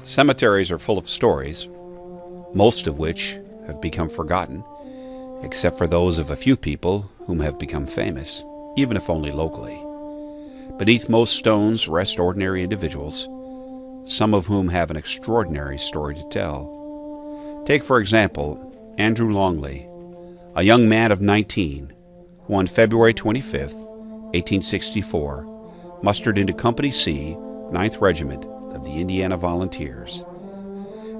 Cemeteries are full of stories, most of which have become forgotten, except for those of a few people whom have become famous, even if only locally. Beneath most stones rest ordinary individuals, some of whom have an extraordinary story to tell. Take, for example, Andrew Longley, a young man of 19, who on February 25, 1864, mustered into Company C, 9th Regiment of the Indiana Volunteers,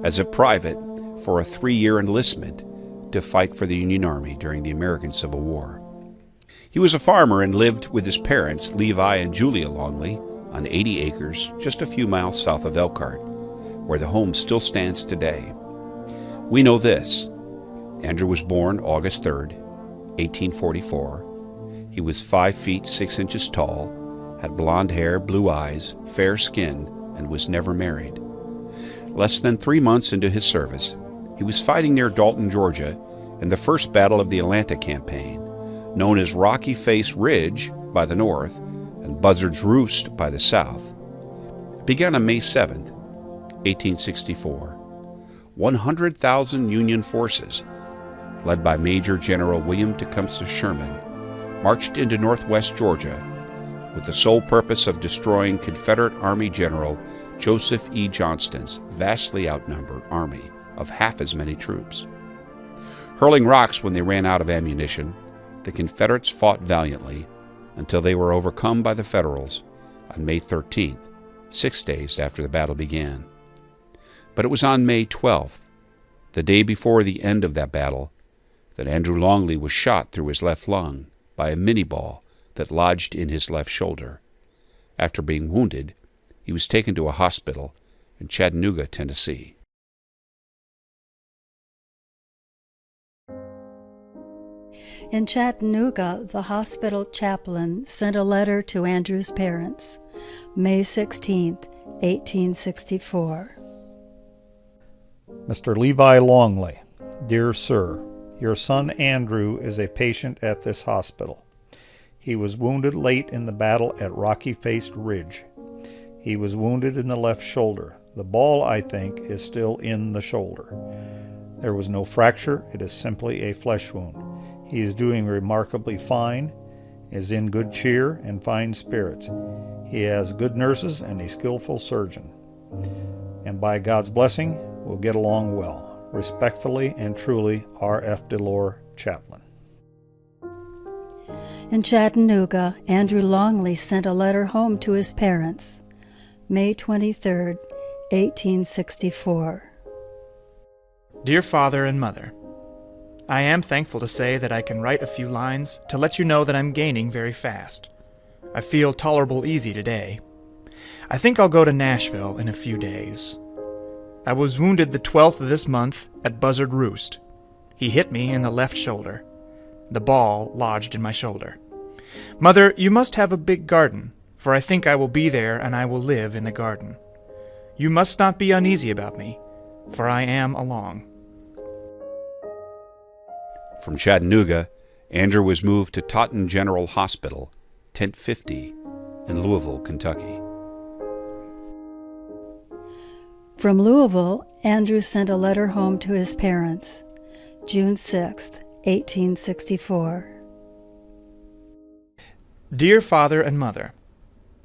as a private for a 3-year enlistment to fight for the Union Army during the American Civil War. He was a farmer and lived with his parents, Levi and Julia Longley, on 80 acres just a few miles south of Elkhart, where the home still stands today. We know this: Andrew was born August 3, 1844. He was 5 feet 6 inches tall, had blonde hair, blue eyes, fair skin, and was never married. Less than 3 months into his service, he was fighting near Dalton, Georgia, in the first battle of the Atlanta campaign, known as Rocky Face Ridge by the north and Buzzard's Roost by the south. It began on May 7, 1864. 100,000 Union forces, led by Major General William Tecumseh Sherman, marched into northwest Georgia with the sole purpose of destroying Confederate Army General Joseph E. Johnston's vastly outnumbered army of half as many troops. Hurling rocks when they ran out of ammunition, the Confederates fought valiantly until they were overcome by the Federals on May 13th, 6 days after the battle began. But it was on May 12th, the day before the end of that battle, that Andrew Longley was shot through his left lung by a minie-ball that lodged in his left shoulder. After being wounded, he was taken to a hospital in Chattanooga, Tennessee. In Chattanooga, the hospital chaplain sent a letter to Andrew's parents, May 16, 1864. Mr. Levi Longley, Dear Sir, your son Andrew is a patient at this hospital. He was wounded late in the battle at Rocky Face Ridge. He was wounded in the left shoulder. The ball, I think, is still in the shoulder. There was no fracture. It is simply a flesh wound. He is doing remarkably fine, is in good cheer and fine spirits. He has good nurses and a skillful surgeon. And by God's blessing, we'll get along well. Respectfully and truly, R.F. Delore, Chaplain. In Chattanooga, Andrew Longley sent a letter home to his parents, May 23, 1864. Dear Father and Mother, I am thankful to say that I can write a few lines to let you know that I'm gaining very fast. I feel tolerable easy today. I think I'll go to Nashville in a few days. I was wounded the 12th of this month at Buzzard Roost. He hit me in the left shoulder. The ball lodged in my shoulder. Mother, you must have a big garden, for I think I will be there and I will live in the garden. You must not be uneasy about me, for I am along. From Chattanooga, Andrew was moved to Taunton General Hospital, Tent 50, in Louisville, Kentucky. From Louisville, Andrew sent a letter home to his parents, June 6, 1864. Dear Father and Mother,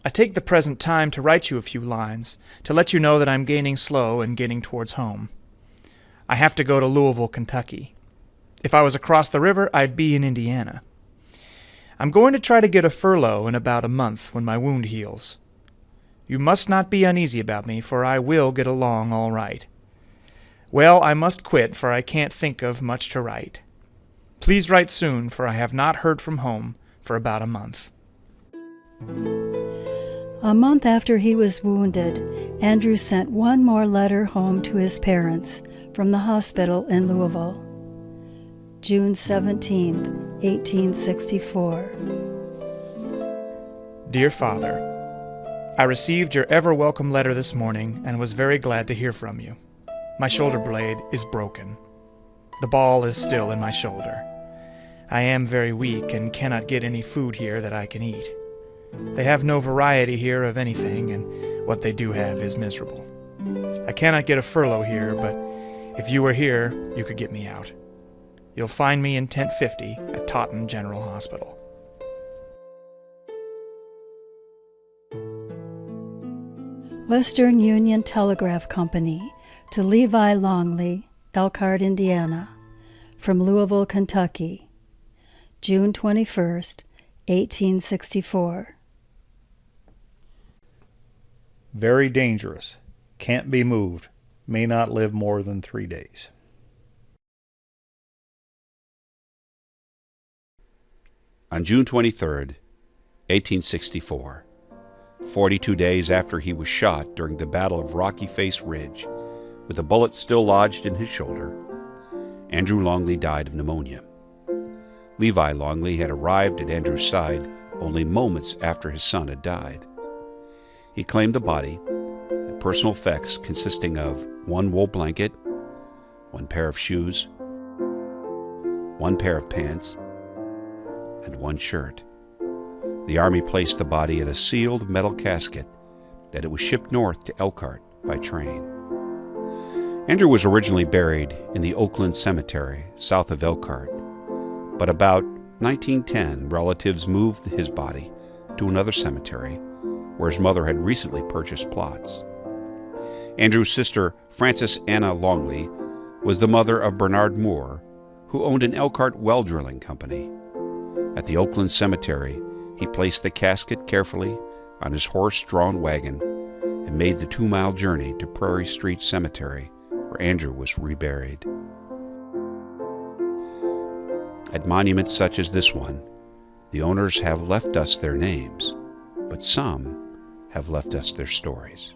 I take the present time to write you a few lines to let you know that I'm gaining slow and getting towards home. I have to go to Louisville, Kentucky. If I was across the river, I'd be in Indiana. I'm going to try to get a furlough in about a month when my wound heals. You must not be uneasy about me, for I will get along all right. Well, I must quit, for I can't think of much to write. Please write soon, for I have not heard from home for about a month. A month after he was wounded, Andrew sent one more letter home to his parents from the hospital in Louisville, June 17, 1864. Dear Father, I received your ever-welcome letter this morning and was very glad to hear from you. My shoulder blade is broken. The ball is still in my shoulder. I am very weak and cannot get any food here that I can eat. They have no variety here of anything, and what they do have is miserable. I cannot get a furlough here, but if you were here, you could get me out. You'll find me in Tent 50 at Taunton General Hospital. Western Union Telegraph Company to Levi Longley, Elkhart, Indiana, from Louisville, Kentucky, June 21st, 1864. Very dangerous. Can't be moved. May not live more than 3 days. On June 23rd, 1864, 42 days after he was shot during the Battle of Rocky Face Ridge, with a bullet still lodged in his shoulder, Andrew Longley died of pneumonia. Levi Longley had arrived at Andrew's side only moments after his son had died. He claimed the body and personal effects consisting of 1 wool blanket, 1 pair of shoes, 1 pair of pants, and 1 shirt. The Army placed the body in a sealed metal casket that it was shipped north to Elkhart by train. Andrew was originally buried in the Oakland Cemetery south of Elkhart, but about 1910 relatives moved his body to another cemetery where his mother had recently purchased plots. Andrew's sister, Frances Anna Longley, was the mother of Bernard Moore, who owned an Elkhart well drilling company. At the Oakland Cemetery, he placed the casket carefully on his horse-drawn wagon and made the 2-mile journey to Prairie Street Cemetery, where Andrew was reburied. At monuments such as this one, the owners have left us their names, but some have left us their stories.